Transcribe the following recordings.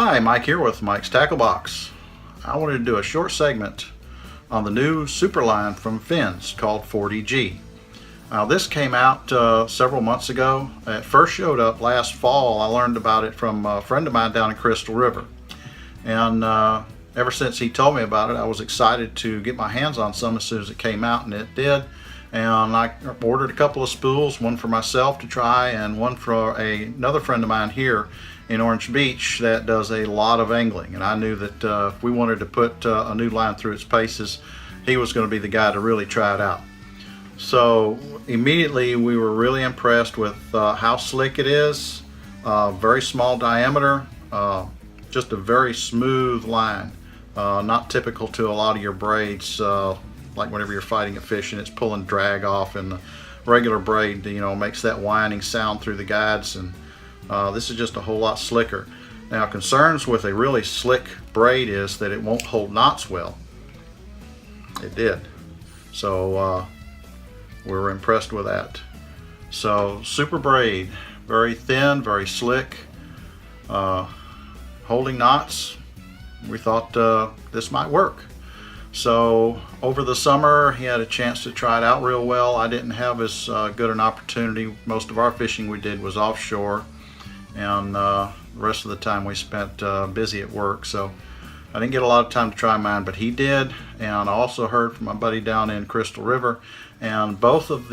Hi, Mike here with Mike's Tackle Box. I wanted to do a short segment on the new super line from FINS called 40G. Now this came out several months ago. It first showed up last fall. I learned about it from a friend of mine down in Crystal River. And ever since he told me about it, I was excited to get my hands on some as soon as it came out, and it did. And I ordered a couple of spools, one for myself to try and one for another friend of mine here in Orange Beach that does a lot of angling. And I knew that if we wanted to put a new line through its paces, he was going to be the guy to really try it out. So immediately we were really impressed with how slick it is. Very small diameter, just a very smooth line. Not typical to a lot of your braids, like whenever you're fighting a fish and it's pulling drag off, and the regular braid, makes that whining sound through the guides, and this is just a whole lot slicker. Now, concerns with a really slick braid is that it won't hold knots well. It did. So we were impressed with that. So super braid, very thin, very slick, holding knots. We thought this might work. So over the summer he had a chance to try it out real well. I didn't have as good an opportunity. Most of our fishing we did was offshore, and the rest of the time we spent busy at work, so I didn't get a lot of time to try mine, but he did. And I also heard from my buddy down in Crystal River, and both of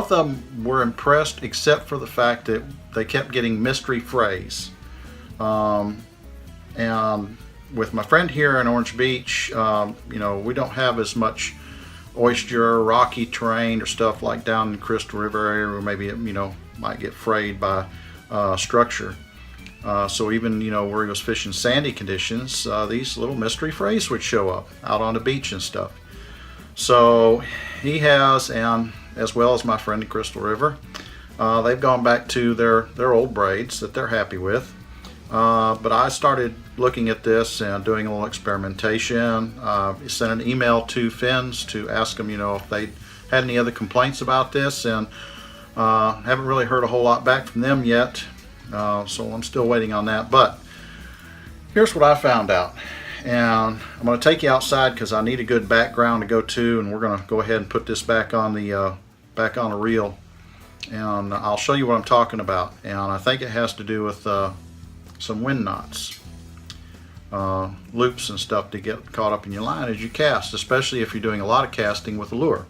them were impressed, except for the fact that they kept getting mystery frays. And with my friend here in Orange Beach, we don't have as much oyster, rocky terrain or stuff like down in the Crystal River area where maybe it, might get frayed by structure. So even, where he was fishing sandy conditions, these little mystery frays would show up out on the beach and stuff. So he has, and as well as my friend in Crystal River, they've gone back to their old braids that they're happy with. But I started looking at this and doing a little experimentation. Sent an email to FINS to ask them, if they had any other complaints about this, and haven't really heard a whole lot back from them yet. So I'm still waiting on that. But here's what I found out, and I'm going to take you outside because I need a good background to go to, and we're going to go ahead and put this back on the reel, and I'll show you what I'm talking about. And I think it has to do with some wind knots, loops and stuff to get caught up in your line as you cast, especially if you're doing a lot of casting with a lure.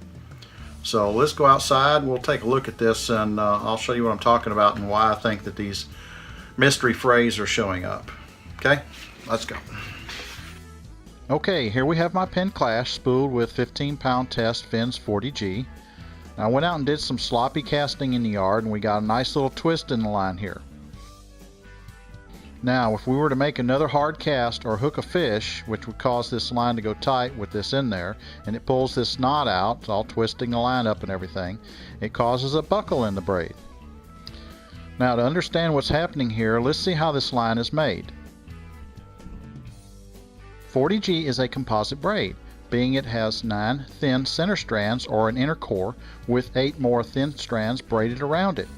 So let's go outside, we'll take a look at this, and I'll show you what I'm talking about and why I think that these mystery frays are showing up. Okay, let's go. Okay, here we have my Penn Clash spooled with 15-pound test FINS 40G. Now, I went out and did some sloppy casting in the yard, and we got a nice little twist in the line here. Now, if we were to make another hard cast or hook a fish, which would cause this line to go tight with this in there, and it pulls this knot out, it's all twisting the line up and everything, it causes a buckle in the braid. Now, to understand what's happening here, let's see how this line is made. 40G is a composite braid, being it has 9 thin center strands or an inner core with 8 more thin strands braided around it.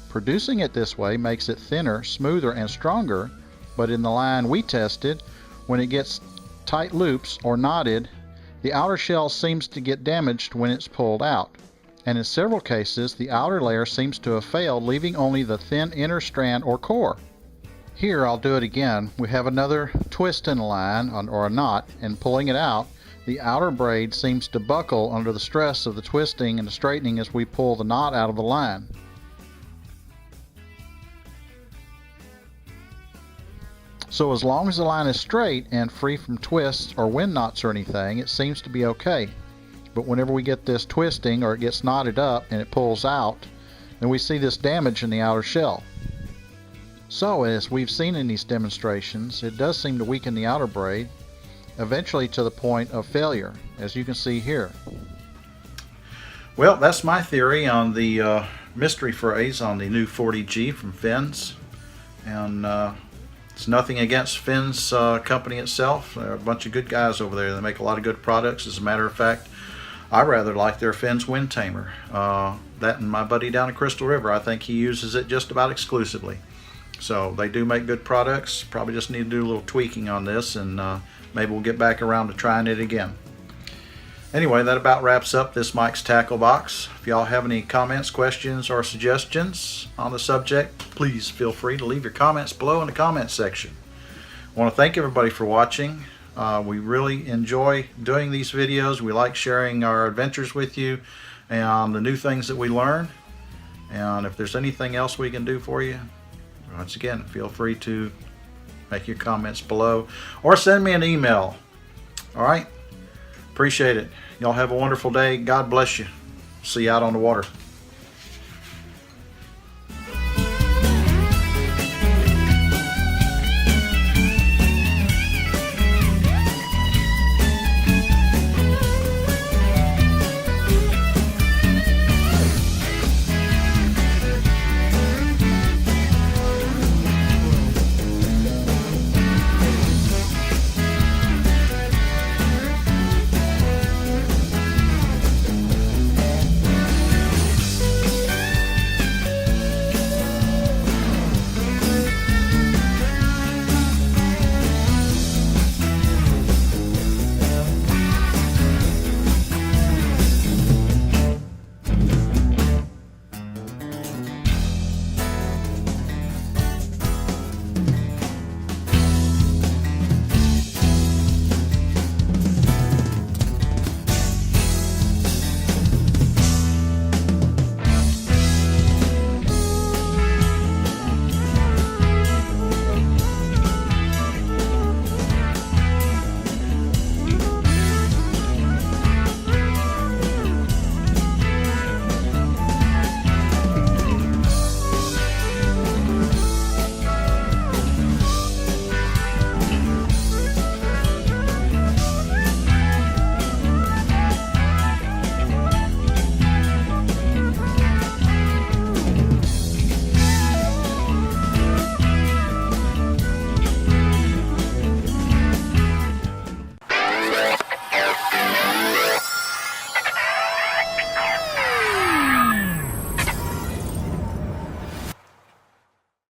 Producing it this way makes it thinner, smoother, and stronger, but in the line we tested, when it gets tight loops or knotted, the outer shell seems to get damaged when it's pulled out, and in several cases the outer layer seems to have failed, leaving only the thin inner strand or core. Here, I'll do it again. We have another twist in the line, or a knot, and pulling it out, the outer braid seems to buckle under the stress of the twisting and the straightening as we pull the knot out of the line. So as long as the line is straight and free from twists or wind knots or anything, it seems to be okay. But whenever we get this twisting or it gets knotted up and it pulls out, then we see this damage in the outer shell. So as we've seen in these demonstrations, it does seem to weaken the outer braid, eventually to the point of failure, as you can see here. Well, that's my theory on the mystery frays on the new 40G from FINS. And it's nothing against FINS company itself. There are a bunch of good guys over there that make a lot of good products. As a matter of fact, I rather like their FINS Wind Tamer. That and my buddy down at Crystal River, I think he uses it just about exclusively. So they do make good products. Probably just need to do a little tweaking on this, and maybe we'll get back around to trying it again. Anyway, that about wraps up this Mike's Tackle Box. If y'all have any comments, questions, or suggestions on the subject, please feel free to leave your comments below in the comments section. I want to thank everybody for watching. We really enjoy doing these videos. We like sharing our adventures with you and the new things that we learn. And if there's anything else we can do for you, once again, feel free to make your comments below or send me an email. All right? Appreciate it. Y'all have a wonderful day. God bless you. See you out on the water.